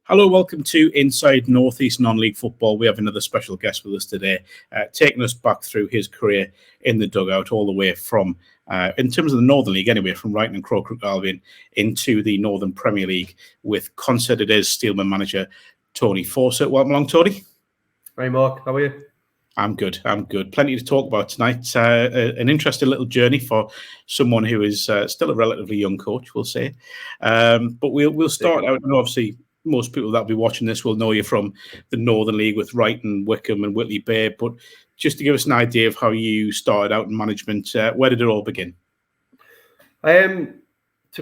Hello, welcome to Inside North East Non-League Football. We have another special guest with us today, taking us back through his career in the dugout, all the way from, in terms of the Northern League anyway, from Ryton and Crawcrook Albion into the Northern Premier League with Consett. It is Steelman manager Tony Fawcett. Welcome along, Tony. Hey, Mark. How are you? I'm good. Plenty to talk about tonight. An interesting little journey for someone who is still a relatively young coach, we'll say. But we'll start out, and obviously most people that will be watching this will know you from the Northern League with Ryton, Wickham and Whitley Bay. But just to give us an idea of how you started out in management, where did it all begin? To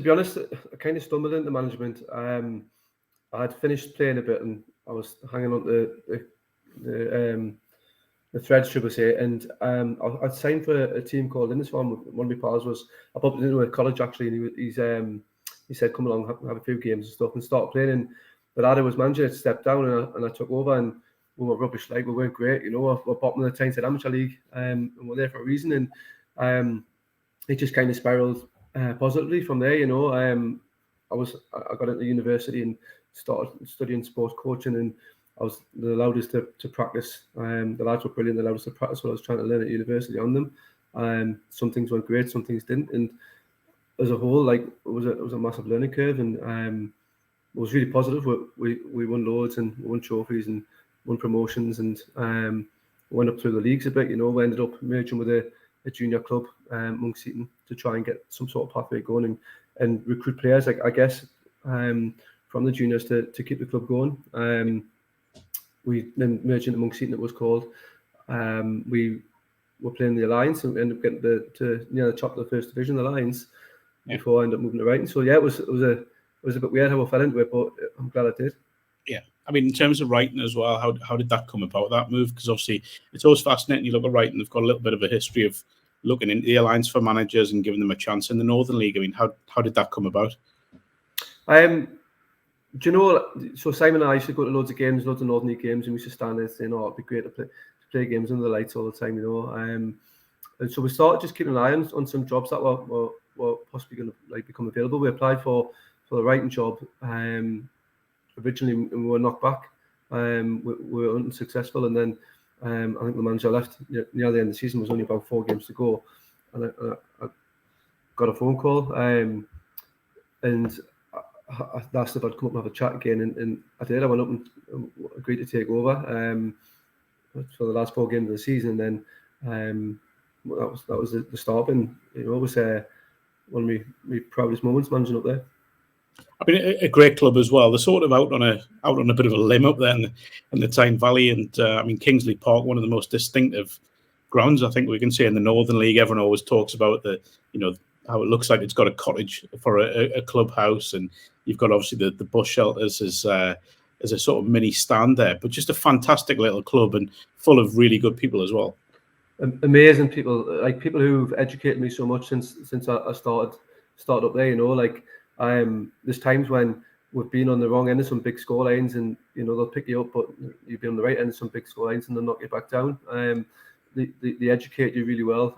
be honest, I kind of stumbled into management. I had finished playing a bit and I was hanging on the threads, should we say, and I'd signed for a team called Lindisfarne. One of my pals was, I bumped into a college actually, and he said, come along, have a few games and stuff, and started playing. And the lad who was manager stepped down and I took over, and we were rubbish, like we weren't great, you know. We're bottom of the Tyneside Amateur League, and we're there for a reason. And it just kind of spiraled positively from there, you know. I got into university and started studying sports coaching, and they allowed us to practice. The lads were brilliant. They allowed us to practice what I was trying to learn at university on them. Some things went great, some things didn't. And as a whole, like it was a massive learning curve, and it was really positive. We won loads and we won trophies and won promotions, and went up through the leagues a bit. You know, we ended up merging with a junior club, Monk Seaton, to try and get some sort of pathway going and recruit players. I guess from the juniors to keep the club going. We then merged into Monk Seaton, it was called. We were playing the Alliance and we ended up getting to near the top of the first division, the Alliance, before I ended up moving to Ryton. So yeah, it was a bit weird how I fell into it, but I'm glad I did. Yeah, I mean, in terms of Ryton as well, how did that come about, that move? Because obviously it's always fascinating. You look at Ryton, they've got a little bit of a history of looking into the Alliance for managers and giving them a chance in the Northern League. I mean, how did that come about? Do you know, so Simon and I used to go to loads of Northern League games, and we used to stand there saying, oh, it'd be great to play games under the lights all the time, you know. And so we started just keeping an eye on some jobs that were possibly going to like become available. We applied for the Ryton job originally, and we were knocked back. We were unsuccessful, and then I think the manager left near the end of the season. There was only about 4 games to go, and I got a phone call, and I asked if I'd come up and have a chat again, and I did. I went up and agreed to take over for the last 4 games of the season, and then that was the start. And you know, it was one of my proudest moments managing up there. I mean, a great club as well. They're sort of out on a bit of a limb up there in the Tyne Valley, and I mean, Kingsley Park, one of the most distinctive grounds I think we can see in the Northern League. Everyone always talks about how it looks like it's got a cottage for a clubhouse, and you've got obviously the bus shelters as a sort of mini stand there, but just a fantastic little club and full of really good people as well. Amazing people, like people who've educated me so much since I started up there. You know, like there's times when we've been on the wrong end of some big score lines, and you know they'll pick you up, but you've been on the right end of some big score lines, and they'll knock you back down. They educate you really well.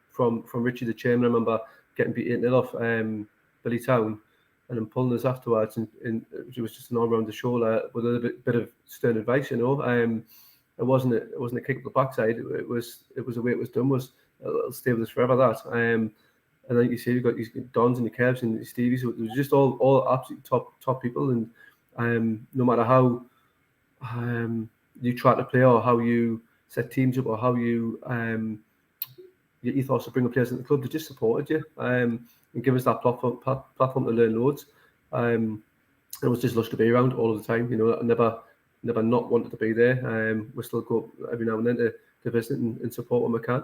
From Richie the chairman, I remember getting beat 8-0 off Billy Town, and then pulling us afterwards, and it was just an all-round show with a bit of stern advice, you know. It wasn't a kick up the backside. It was the way it was done. Was it'll stay with us forever. That and like you say, you've got these Dons and the Kevs and the Stevies. So it was just all absolutely top people, and no matter how you try to play or how you set teams up or how you your ethos to bring the players into the club, they just supported you and give us that platform to learn loads. It was just lush to be around all of the time. You know, I never not wanted to be there. We still go every now and then to visit and support when we can.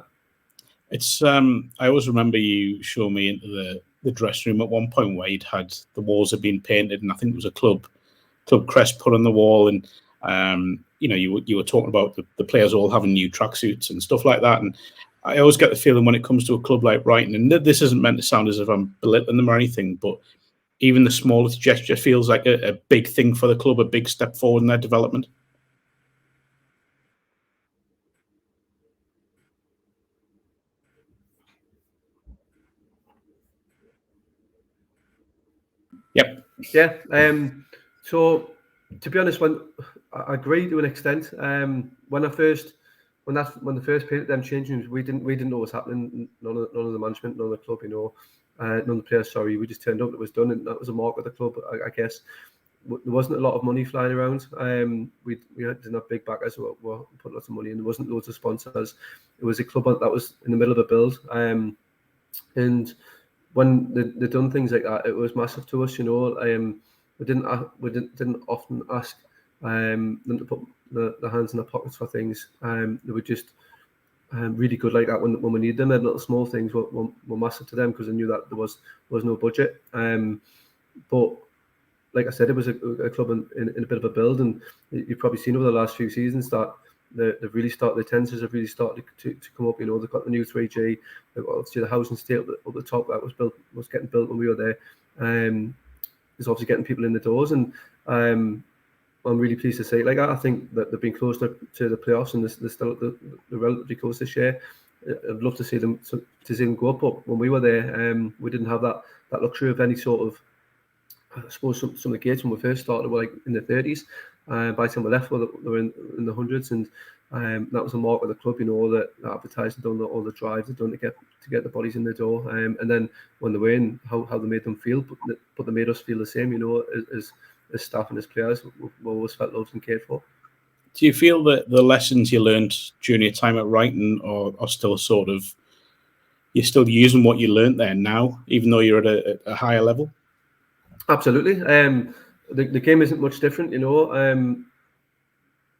It's I always remember you showing me into the dressing room at one point where you'd had the walls had been painted, and I think it was a club crest put on the wall, and you were talking about the players all having new tracksuits and stuff like that. And I always get the feeling when it comes to a club like Ryton, and this isn't meant to sound as if I'm belittling them or anything, but even the smallest gesture feels like a big thing for the club, a big step forward in their development. Yep. Yeah. So To be honest, when I agree to an extent, when they first painted them changing rooms, we didn't know what was happening. None of the management, none of the club, none of the players. Sorry, we just turned up. It was done, and that was a mark of the club, I guess. There wasn't a lot of money flying around. We didn't have big backers. We put lots of money in. There wasn't loads of sponsors. It was a club that was in the middle of a build, and when they done things like that, it was massive to us. We didn't often ask them to put the hands in their pockets for things. They were just really good like that when we needed them. And little small things were massive to them because they knew that there was no budget. But like I said, it was a club in a bit of a build, and you've probably seen over the last few seasons that they've really started. The attendances have really started to come up. They've got the new 3G. Obviously, the housing estate up the top that was getting built when we were there. Is obviously getting people in the doors, and I'm really pleased to say like that. I think that they've been close to the playoffs, and they're still relatively close this year. I'd love to see them go up, but when we were there, we didn't have that luxury of any sort of. I suppose some of the gates when we first started were like in the 30s. By the time we left, they were in the hundreds, and that was a mark of the club. All the advertising done, all the drives they've done to get the bodies in the door, and then when they were in, how they made them feel, but they made us feel the same. As staff and as players, we always felt loved and cared for. Do you feel that the lessons you learned during your time at Ryton are still sort of you're still using what you learned there now, even though you're at a higher level? Absolutely. The game isn't much different,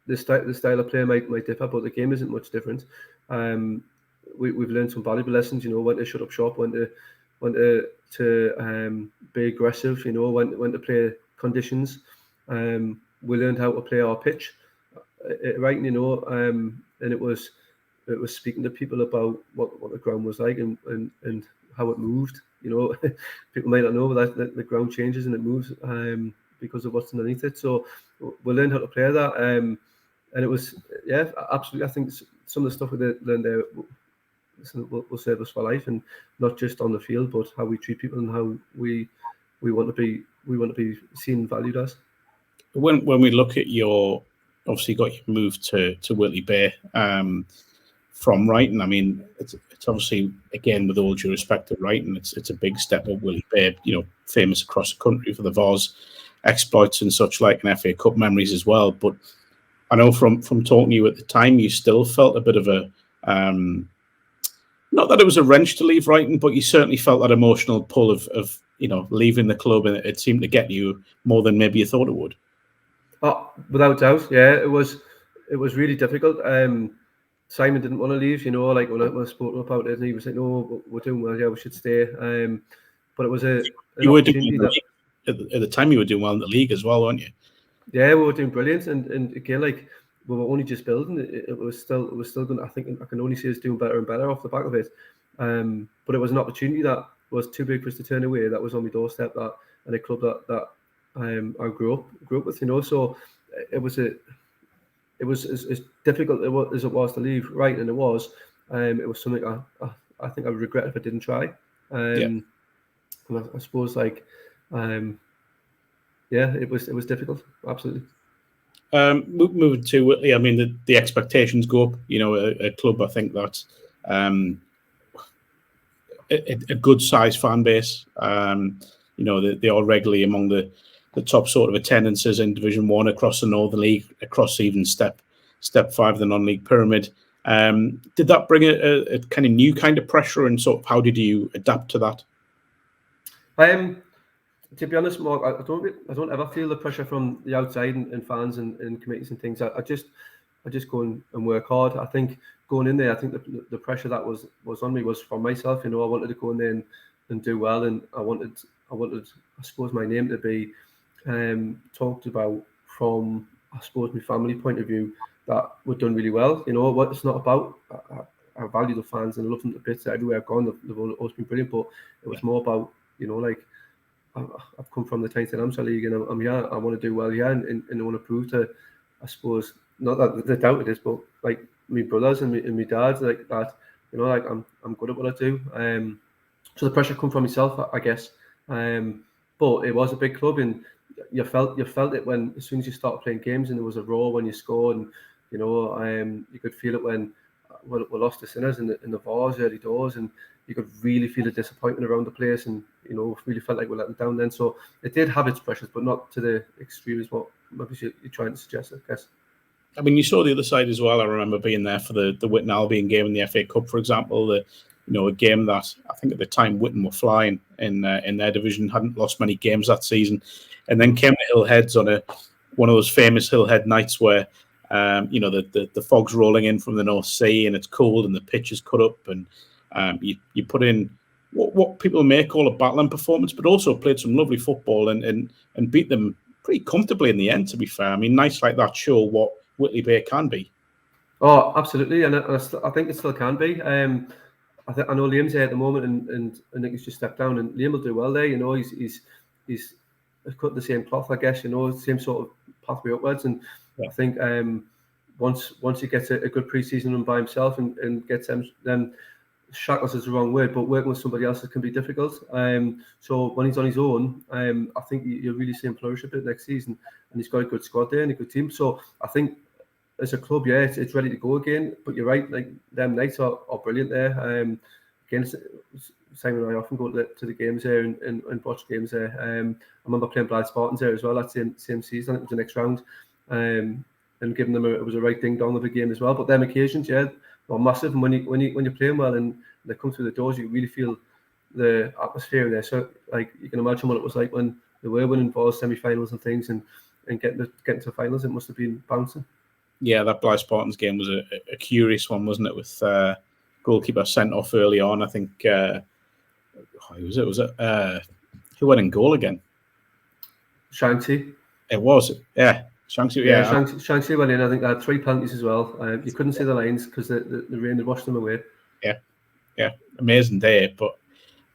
The style of play might differ, but the game isn't much different. We've learned some valuable lessons. When to shut up shop, when to be aggressive. When to play conditions. We learned how to play our pitch, right? And it was speaking to people about what the ground was like and how it moved. People might not know that the ground changes and it moves because of what's underneath it. So we learned how to play that, and it was absolutely. I think some of the stuff we learned there will serve us for life, and not just on the field, but how we treat people and how we want to be seen and valued as. When we look at your obviously got your move to Whitley Bay. From Ryton, I mean, it's obviously, again, with all due respect to Ryton, it's a big step up. Whitley Bay, famous across the country for the Vos exploits and such like, and FA Cup memories as well. But I know from talking to you at the time, you still felt a bit of a not that it was a wrench to leave Ryton, but you certainly felt that emotional pull of leaving the club, and it seemed to get you more than maybe you thought it would. Oh, without doubt, yeah, it was really difficult. Simon didn't want to leave, like when I spoke about it, and he was like, "No, we're doing well. Yeah, we should stay." But it was you were doing at the time. You were doing well in the league as well, weren't you? Yeah, we were doing brilliant, and again, like we were only just building. It was still going. I think I can only see us doing better and better off the back of it. But it was an opportunity that was too big for us to turn away. That was on my doorstep. And a club that I grew up with. So it was as difficult as it was to leave, right? And it was something I think I would regret if I didn't try. And I suppose it was difficult, absolutely. Moving to Whitley, I mean the expectations go up. A club, I think that's a good sized fan base. They are regularly among the top sort of attendances in Division 1 across the Northern League, across even step 5 of the non-league pyramid. Did that bring a kind of new kind of pressure, and sort of how did you adapt to that? To be honest, Mark, I don't ever feel the pressure from the outside and fans and committees and things. I just go and work hard. I think going in there, I think the pressure that was on me was from myself. I wanted to go in there and do well, and I wanted, I suppose, my name to be talked about from, I suppose, my family point of view, that we've done really well. What it's not about. I value the fans and love them to bits everywhere I've gone. They've always been brilliant, but it was more about, I've come from the Tyneside Amateur League, and I'm here. I want to do well here, and I want to prove to, I suppose, not that they doubted this, but like my brothers and my dad, like that, I'm good at what I do. So the pressure come from myself, I guess. But it was a big club, and you felt it when as soon as you started playing games and there was a roar when you scored, and you could feel it when we lost the Sinners in the Vars early doors, and you could really feel the disappointment around the place, and really felt like we let them down then. So it did have its pressures, but not to the extreme as what maybe you're trying to suggest, I guess. I mean, you saw the other side as well. I remember being there for the Whitton Albion game in the FA Cup, for example. A game that I think at the time Whitton were flying in their division, hadn't lost many games that season, and then came to Hill Heads on one of those famous Hill Head nights where the fog's rolling in from the North Sea and it's cold and the pitch is cut up, and you put in what people may call a battling performance, but also played some lovely football and beat them pretty comfortably in the end, to be fair. I mean, nights like that show what Whitley Bay can be. Oh, absolutely, and I think it still can be. I know Liam's there at the moment, and I think he's just stepped down, and Liam will do well there. He's cut the same cloth, I guess. Same sort of pathway upwards, and I think once he gets a good pre-season run by himself and gets them shackles is the wrong word, but working with somebody else can be difficult. So when he's on his own, I think you'll really see him flourish a bit next season, and he's got a good squad there and a good team. So I think as a club, yeah, it's ready to go again. But you're right, like them nights are brilliant there. Again, Simon and I often go to the games there and watch games there. I remember playing Blythe Spartans there as well that same season. It was the next round, and giving them it was a right ding dong of a game as well. But them occasions, yeah, are massive. And when you're playing well and they come through the doors, you really feel the atmosphere in there. So like you can imagine what it was like when they were winning balls, semi-finals and things, and getting to finals. It must have been bouncing. Yeah, that Blythe Spartans game was a curious one, wasn't it? With goalkeeper sent off early on. I think who was it? Who went in goal again? Shanksy. It was, yeah. Shanksy, yeah. Shanksy went in. I think they had 3 penalties as well. You couldn't see the lines because the rain had washed them away. Yeah, amazing day. But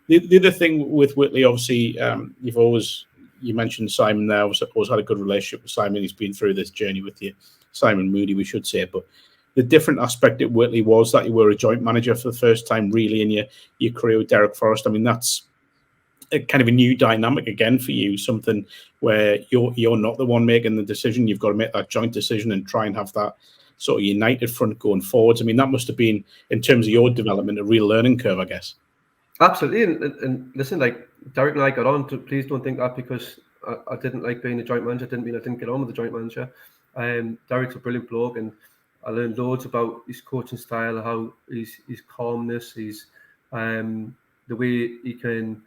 the other thing with Whitley, obviously, you mentioned Simon there. I've always had a good relationship with Simon. He's been through this journey with you. Simon Moody, we should say. But the different aspect at Whitley was that you were a joint manager for the first time, really, in your career with Derek Forrest. I mean, that's a kind of a new dynamic again for you, something where you're not the one making the decision. You've got to make that joint decision and try and have that sort of united front going forwards. I mean, that must have been, in terms of your development, a real learning curve, I guess. Absolutely. And listen, like Derek and I got on. Please don't think that because I didn't like being a joint manager didn't mean I didn't get on with the joint manager. Derek's a brilliant bloke, and I learned loads about his coaching style, how his calmness, his the way he can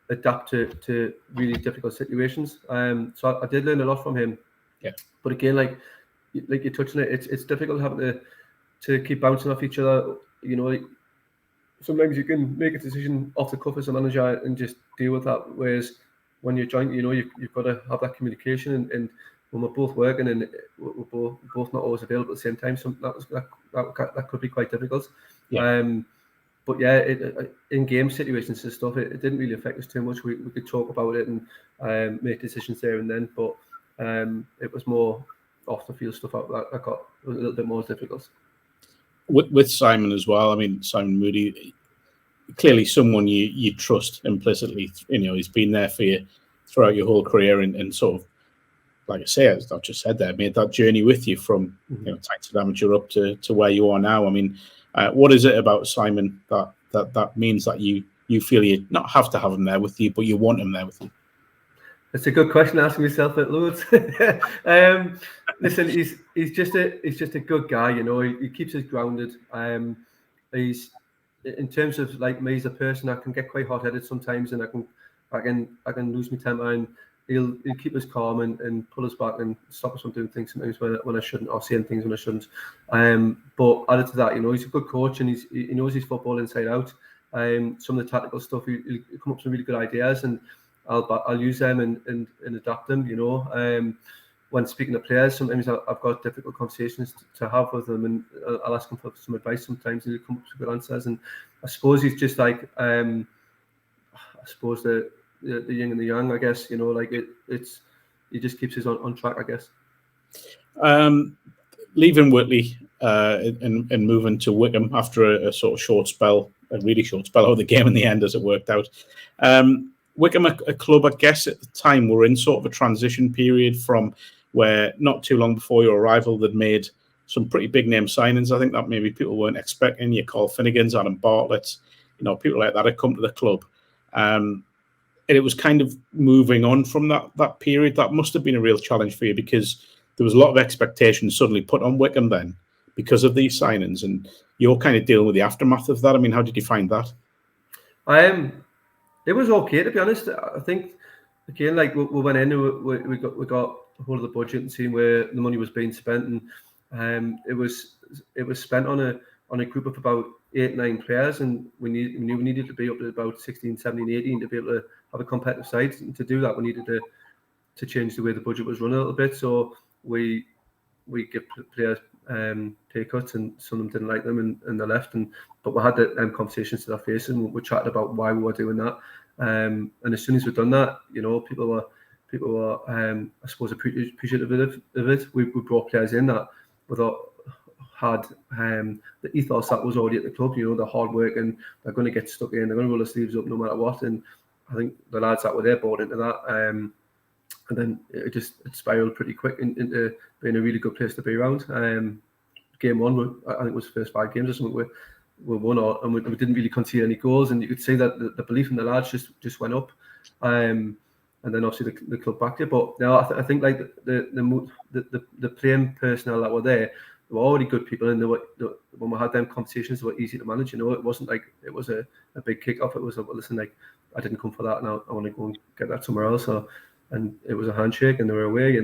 adapt to really difficult situations. So I did learn a lot from him. Yeah. But again, like you're touching it, it's difficult having to keep bouncing off each other. Sometimes you can make a decision off the cuff as a manager and just deal with that. Whereas when you're joint, you've got to have that communication. And when we're both working and we're both not always available at the same time, that could be quite difficult. Yeah. But yeah, in game situations and stuff, it didn't really affect us too much. We could talk about it and make decisions there and then. But it was more off the field stuff that got a little bit more difficult. With Simon as well. I mean, Simon Moody, clearly someone you trust implicitly. He's been there for you throughout your whole career and sort of, like I say, as I've just said there, made that journey with you from Tyneside Amateur up to where you are now. I mean, what is it about Simon that means that you feel you not have to have him there with you, but you want him there with you? It's a good question. Asking myself it loads. Listen, he's just a good guy. He keeps us grounded. He's in terms of like me as a person, I can get quite hot-headed sometimes, and I can lose my temper, and he'll keep us calm and pull us back and stop us from doing things sometimes when I shouldn't, or saying things when I shouldn't. But added to that, he's a good coach and he knows his football inside out. Some of the tactical stuff, he'll come up with some really good ideas, and I'll use them and adapt them. When speaking to players, sometimes I've got difficult conversations to have with them, and I'll ask them for some advice sometimes, and he'll come up with good answers. And I suppose he's just like, the yin and the yang, I guess. He just keeps us on track, I guess. Leaving Whitley and moving to Wickham after a sort of short spell, a really short spell of the game in the end, as it worked out. Wickham, a club, I guess, at the time, were in sort of a transition period from where not too long before your arrival, they'd made some pretty big name signings. I think that maybe people weren't expecting. You call Finnegan's, Adam Bartlett's, people like that had come to the club. And it was kind of moving on from that period. That must have been a real challenge for you, because there was a lot of expectation suddenly put on Wickham then because of these signings, and you're kind of dealing with the aftermath of that. I mean, how did you find that? It was okay, to be honest. I think, again, like we went in and we got a hold of the budget and seeing where the money was being spent, and it was spent on a group of about 8-9 players, and we knew we needed to be up to about 16, 17, 18 to be able to have a competitive side. And to do that, we needed to change the way the budget was run a little bit. So we give players pay cuts, and some of them didn't like them and they left. But we had the conversations to their face, and we chatted about why we were doing that. And as soon as we'd done that, people were I suppose appreciative of it. We brought players in that we thought had the ethos that was already at the club. The hard work, and they're going to get stuck in. They're going to roll their sleeves up no matter what. And I think the lads that were there bought into that. And then it spiraled pretty quick into being a really good place to be around. Game one, I think it was the first 5 games or something, we won, and we didn't really concede any goals, and you could see that the belief in the lads just went up. And then obviously the club backed it. But now I think like the playing personnel that were there, they were already good people, and when we had them conversations, they were easy to manage. It wasn't like it was a big kick off. It was listen, like, I didn't come for that, and I want to go and get that somewhere else. And it was a handshake, and they were away.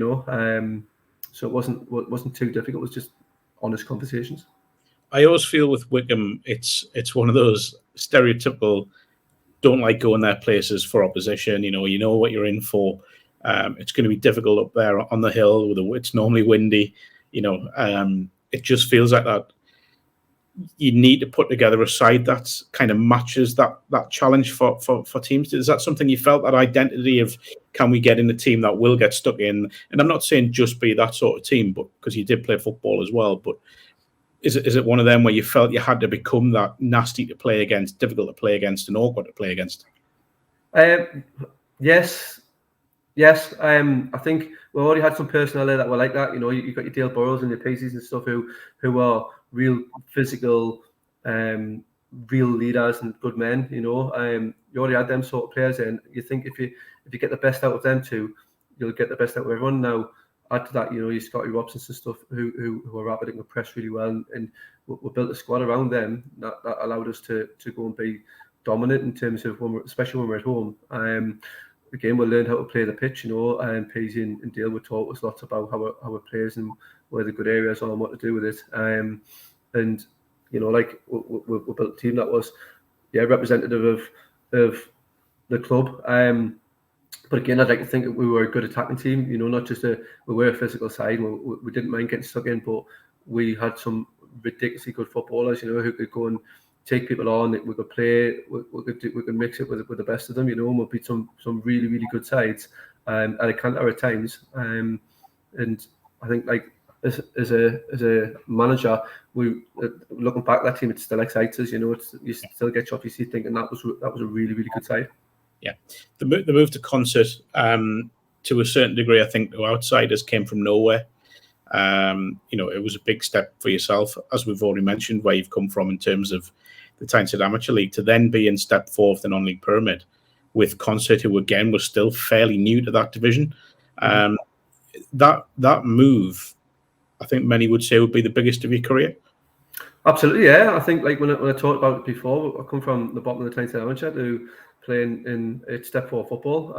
So it wasn't too difficult. It was just honest conversations. I always feel with Wickham, it's one of those stereotypical, don't like going their places for opposition. You know what you're in for. It's going to be difficult up there on the hill. It's normally windy. It just feels like that. You need to put together a side that kind of matches that challenge for teams. Is that something you felt, that identity of, can we get in a team that will get stuck in? And I'm not saying just be that sort of team, but because you did play football as well. But is it one of them where you felt you had to become that nasty to play against, difficult to play against, and awkward to play against? Yes. I think we already had some personnel there that were like that. You got your Dale Burrows and your Pacey's and stuff who are real physical, real leaders and good men. You already had them sort of players, and you think if you get the best out of them too, you'll get the best out of everyone. Now add to that, you Scotty Robsons and stuff who are rapid and can press really well, and we built a squad around them that allowed us to go and be dominant in terms of especially when we're at home. Again, we learned how to play the pitch, and Paisley and Dale would taught us lots about how it plays and where the good areas are and what to do with it. And like we built a team that was representative of the club. But again, I'd like to think that we were a good attacking team. Not just we were a physical side. We didn't mind getting stuck in, but we had some ridiculously good footballers, who could go and take people on. We could play. We could mix it with the best of them. And we'll beat some really really good sides at a counter at times. And I think like as a manager, we looking back at that team, it still excites us. You still get you off your seat thinking that was a really really good side. Yeah, the move to Consett, to a certain degree, I think to outsiders came from nowhere. It was a big step for yourself, as we've already mentioned, where you've come from in terms of the Tyneside Amateur League, to then be in step 4 of the non-league pyramid with Consett, who again was still fairly new to that division. That move, I think many would say, would be the biggest of your career. Absolutely, yeah. I think like when I talked about it before, I come from the bottom of the Tyneside Amateur to playing in step 4 football.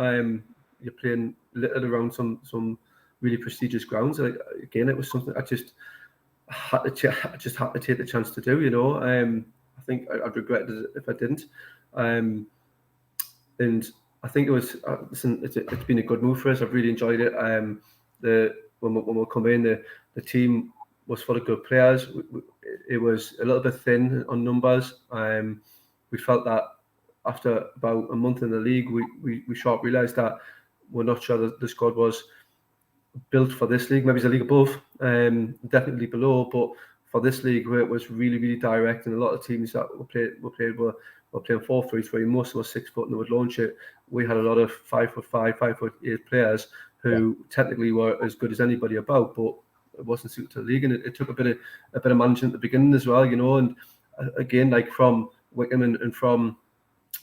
You're playing littered around some really prestigious grounds. Again, it was something I just had to take the chance to do. I think I'd regret it if I didn't. And I think it was. Listen, it's been a good move for us. I've really enjoyed it. When we come in, the team was full of good players. It was a little bit thin on numbers. We felt that after about a month in the league, we sharp realised that we're not sure that the squad was built for this league. Maybe it's a league above, definitely below, but for this league, where it was really, really direct, and a lot of teams that were playing 4-3-3. Most of them were 6 foot and they would launch it. We had a lot of 5'5", 5'8" players who technically were as good as anybody about, but it wasn't suited to the league, and it took a bit of management at the beginning as well, And again, like from Wickham and from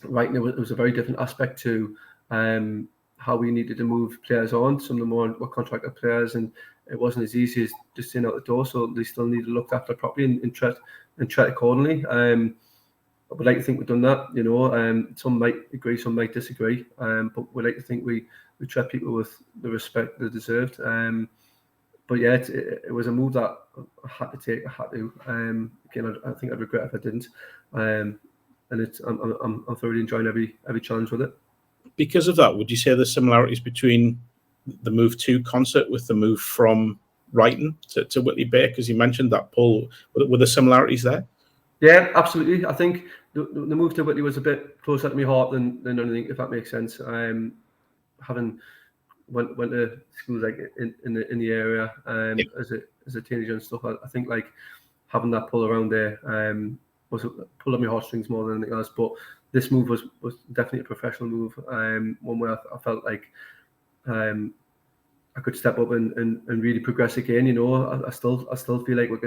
Ryton, it was a very different aspect to how we needed to move players on. Some of them were contracted players, and it wasn't as easy as just in out the door. So they still needed to look after properly and treat accordingly. I would like to think we've done that. Some might agree, some might disagree. But we like to think we treat people with the respect they deserved. But yeah, it was a move that I had to take. I had to. Again, I think I'd regret if I didn't. And I'm thoroughly enjoying every challenge with it. Because of that, would you say there's similarities between the move to Consett with the move from Ryton to Whitley Bay? Because you mentioned that pull. Were there similarities there? Yeah, absolutely. I think the move to Whitley was a bit closer to my heart than anything, if that makes sense. Having went to school like in the area as a teenager and stuff, I think like having that pull around there was a pull on my heartstrings more than anything else. But this move was definitely a professional move. One where I felt like I could step up and really progress again. I still feel like we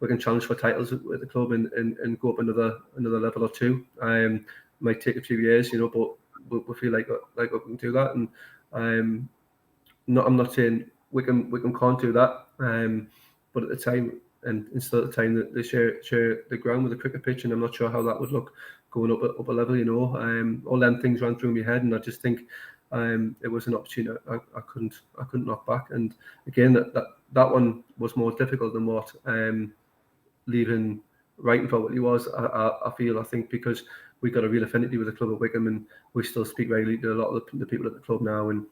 can challenge for titles with the club and go up another level or two. Might take a few years, but we feel like we can do that. And I'm not saying Wickham can't do that. But at the time, and still at the time, that they share the ground with a cricket pitch, and I'm not sure how that would look going up a level. All them things ran through my head, and I just think it was an opportunity I couldn't knock back. And again, that one was more difficult than what leaving Ryton for what he was. I think because we got a real affinity with the club at Wickham, and we still speak regularly to a lot of the people at the club now, and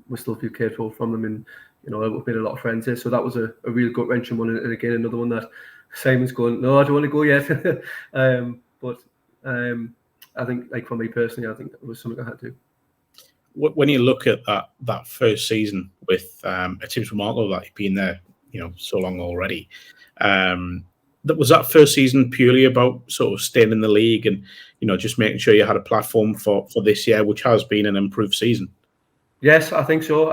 we still feel cared for from them, and we've made a lot of friends here. So that was a real gut wrenching one, and again another one that Simon's going, no, I don't want to go yet. But I think, like for me personally, I think it was something I had to. When you look at that first season with it seems remarkable that you've been there, so long already. Was that first season purely about sort of staying in the league and just making sure you had a platform for this year, which has been an improved season? Yes, I think so.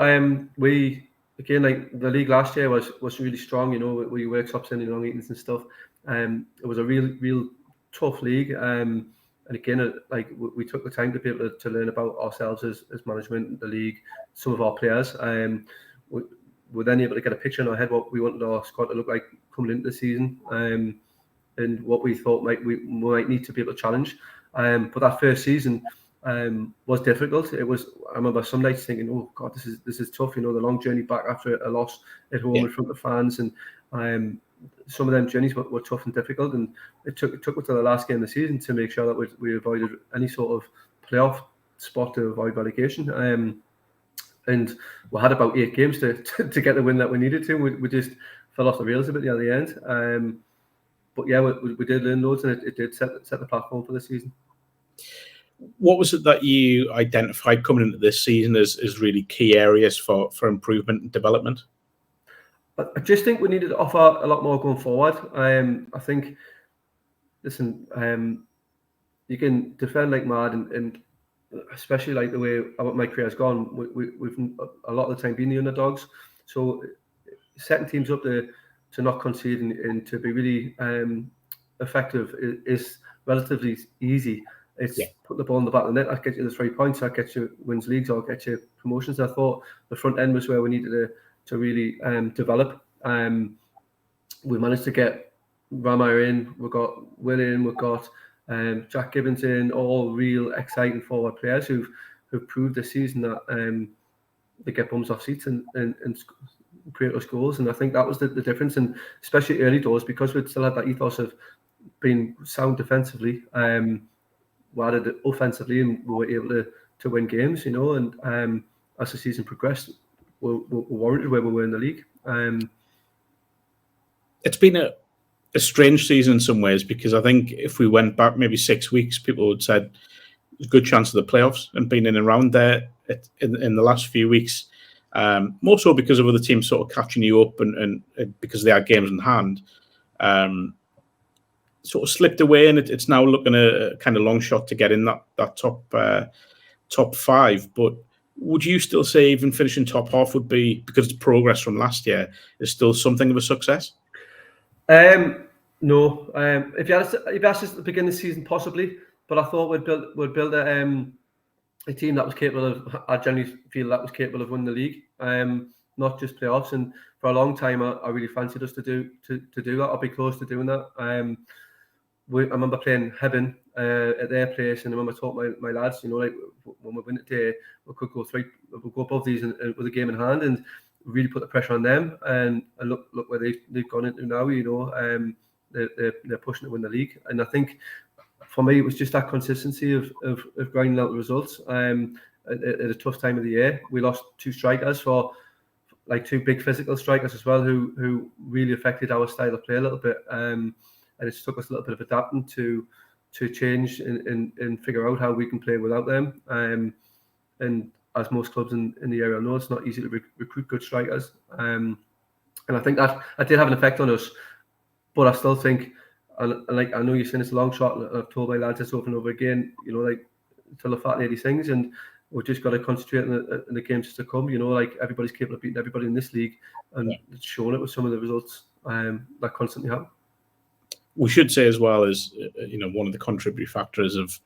We again, like the league last year was really strong. We workshops in long eatings and stuff. It was a real tough league. And again, like we took the time to be able to learn about ourselves as management, the league, some of our players. We were then able to get a picture in our head what we wanted our squad to look like coming into the season, and what we thought we might need to be able to challenge. But that first season was difficult. I remember some nights thinking, oh God, this is tough. The long journey back after a loss at home in front of fans, and some of them journeys were tough and difficult, and it took us to the last game of the season to make sure that we avoided any sort of playoff spot to avoid relegation. And we had about 8 games to get the win that we needed to. We just fell off the rails a bit at the end. But yeah, we did learn loads, and it did set the platform for the season. What was it that you identified coming into this season as really key areas for improvement and development? I just think we needed to offer a lot more going forward. I think, listen, you can defend like mad, and especially like the way my career has gone, we've a lot of the time been the underdogs. So setting teams up to not concede and to be really effective is relatively easy. It's putting the ball in the back of the net. That gets you the 3 points. That gets you wins leagues or get you promotions. I thought the front end was where we needed to really develop. We managed to get Rama in. We got Will in. We got Jack Gibbons in. All real exciting forward players who've proved this season that they get bums off seats and create us goals. And I think that was the difference. And especially early doors, because we still had that ethos of being sound defensively. We added it offensively, and we were able to win games, and as the season progressed, we warranted where we were in the league. It's been a strange season in some ways, because I think if we went back maybe 6 weeks, people would have said there's a good chance of the playoffs, and being in and around there in the last few weeks, more so because of other teams sort of catching you up and because they had games in hand. Sort of slipped away, and it's now looking a kind of long shot to get in that top 5. But would you still say even finishing top half would be, because it's progress from last year, is still something of a success? No. If you asked us at the beginning of the season, possibly, but I thought we'd build a team that was capable of. I generally feel that was capable of winning the league, not just playoffs. And for a long time, I really fancied us to do that. I'll be close to doing that. I remember playing Hebburn at their place, and I remember talking my lads, like when we win it today, we could go we'll go above these with a game in hand, and really put the pressure on them. And look where they've gone into now. They're pushing to win the league, and I think for me it was just that consistency of grinding out the results. At a tough time of the year, we lost 2 strikers for like 2 big physical strikers as well, who really affected our style of play a little bit. And it took us a little bit of adapting to change and figure out how we can play without them. And as most clubs in the area know, it's not easy to recruit good strikers. And I think that did have an effect on us. But I still think, and like I know you're saying it's a long shot, and I've told my lads this over and over again, like until the fat lady sings, and we've just got to concentrate on the games to come. Like everybody's capable of beating everybody in this league, and it's shown it with some of the results that constantly happen. We should say as well as one of the contributory factors of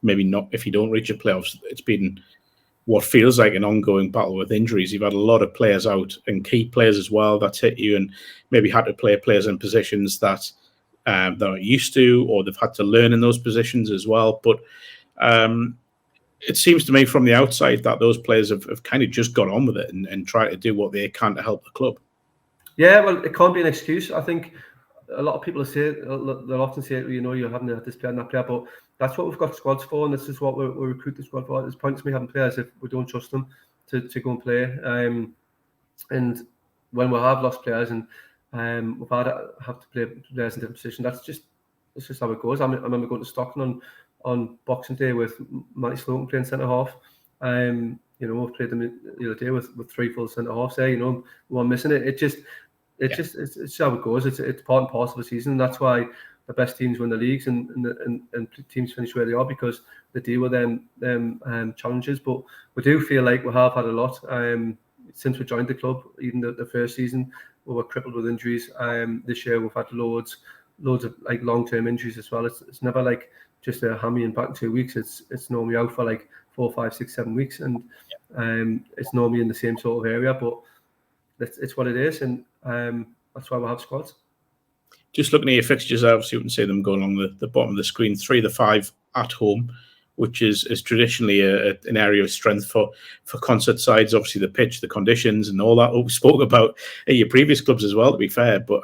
maybe not, if you don't reach the playoffs, it's been what feels like an ongoing battle with injuries. You've had a lot of players out, and key players as well, that's hit you, and maybe had to play players in positions that they're not used to, or they've had to learn in those positions as well. But it seems to me from the outside that those players have kind of just got on with it and tried to do what they can to help the club. Yeah, well, it can't be an excuse. I think a lot of people they'll often say, you're having this player and that player, but that's what we've got squads for, and this is what we recruit the squad for. There's points me having players if we don't trust them to go and play. And when we have lost players and we've have to play players in different positions, that's just how it goes. I remember going to Stockton on Boxing Day with Matty Slogan playing centre half. We've played them the other day with 3 full centre halves there. We weren't missing it. It's how it goes. It's part and parcel of the season. And that's why the best teams win the leagues and teams finish where they are, because they deal with them challenges. But we do feel like we have had a lot since we joined the club. Even the first season, we were crippled with injuries. This year we've had loads of like long-term injuries as well. It's never like just a hammy and back in 2 weeks. It's normally out for like 4, 5, 6, 7 weeks, and it's normally in the same sort of area. But it's what it is, and that's why we have squads. Just looking at your fixtures, obviously you can see them go along the bottom of the screen. 3 of the 5 at home, which is traditionally an area of strength for Consett sides. Obviously the pitch, the conditions, and all that we spoke about at your previous clubs as well, to be fair. But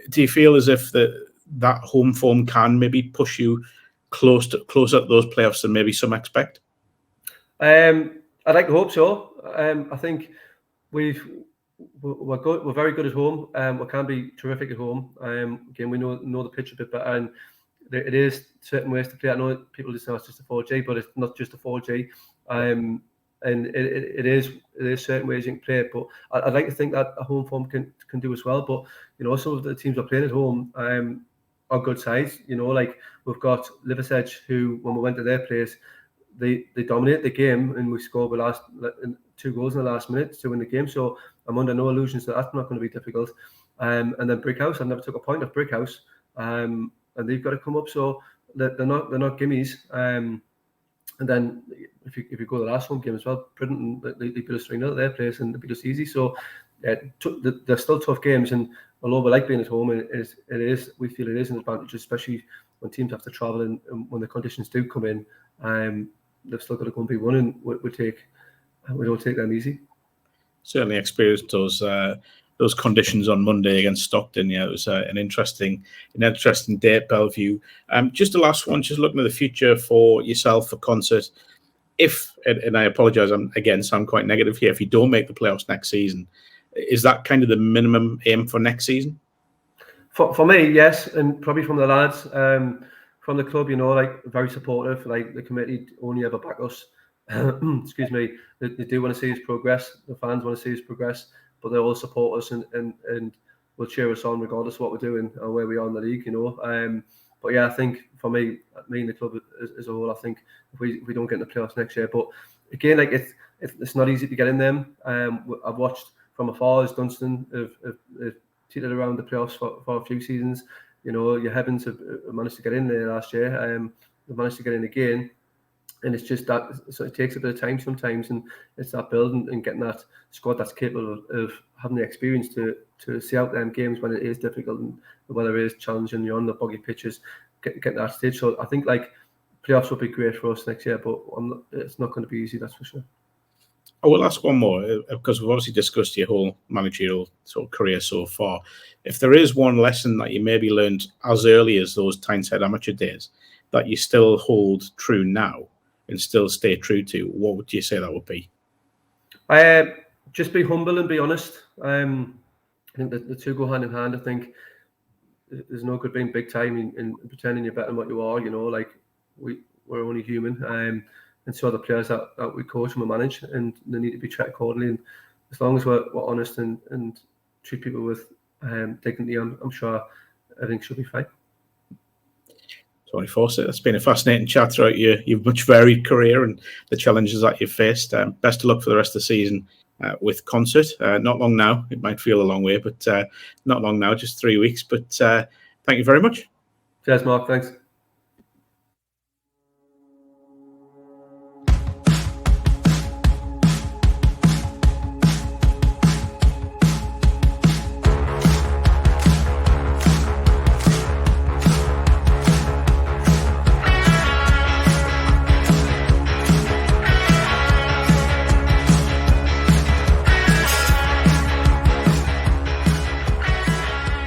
do you feel as if that home form can maybe push you closer to those playoffs than maybe some expect? I'd like to hope so. I think we're good. We're very good at home. We can be terrific at home. Again, we know the pitch a bit better, and it is certain ways to play. I know people just know it's just a 4G, but it's not just a 4G. And it is certain ways you can play it. But I'd like to think that a home form can do as well. But some of the teams we're playing at home are good sides. Like we've got Liversedge, who when we went to their place, they dominate the game, and we scored the last 2 goals in the last minute to win the game. So I'm under no illusions that that's not going to be difficult. And then Brickhouse, I never took a point of Brickhouse, and they've got to come up. So they're not gimmies. And then if you go to the last home game as well, Bridden, they beat us 3-0 at their place, and they beat us easy. So they're still tough games, and although we like being at home, we feel it is an advantage, especially when teams have to travel and when the conditions do come in. They've still got to go and be won, and we don't take them easy. Certainly experienced those conditions on Monday against Stockton. Yeah, it was an interesting day at Bellevue. Just the last one, just looking at the future for yourself, for Consett. And I apologise, I'm again sound quite negative here. If you don't make the playoffs next season, is that kind of the minimum aim for next season? For me, yes, and probably from the lads, from the club, like very supportive. Like the committee only ever back us. excuse me, they do want to see us progress. The fans want to see us progress, but they all support us and will cheer us on regardless of what we're doing or where we are in the league, you know. But yeah, I think for me and the club as a whole, I think if we don't get in the playoffs next year, but again, like it's not easy to get in them. I've watched from afar as Dunstan have cheated around the playoffs for a few seasons. You know, your Heavens have managed to get in there last year. They've managed to get in again. And it's just that, so it takes a bit of time sometimes, and it's that building and getting that squad that's capable of having the experience to see out them games when it is difficult and whether it is challenging, you're on the boggy pitches, getting that stage. So I think like playoffs will be great for us next year, but it's not going to be easy, that's for sure. I will ask one more, because we've obviously discussed your whole managerial sort of career so far. If there is one lesson that you maybe learned as early as those Tyneside amateur days that you still hold true now and still stay true to, what would you say that would be? Just be humble and be honest. I think that the two go hand in hand. I think there's no good being big time in pretending you're better than what you are. You know, like we're only human, and so are the players that we coach and we manage, and they need to be treated accordingly. And as long as we're honest and treat people with dignity, I'm sure everything should be fine. Tony Fawcett, it's been a fascinating chat throughout your much varied career and the challenges that you've faced. Best of luck for the rest of the season with Consett. Not long now. It might feel a long way, but not long now, just 3 weeks. But thank you very much. Cheers, Mark. Thanks.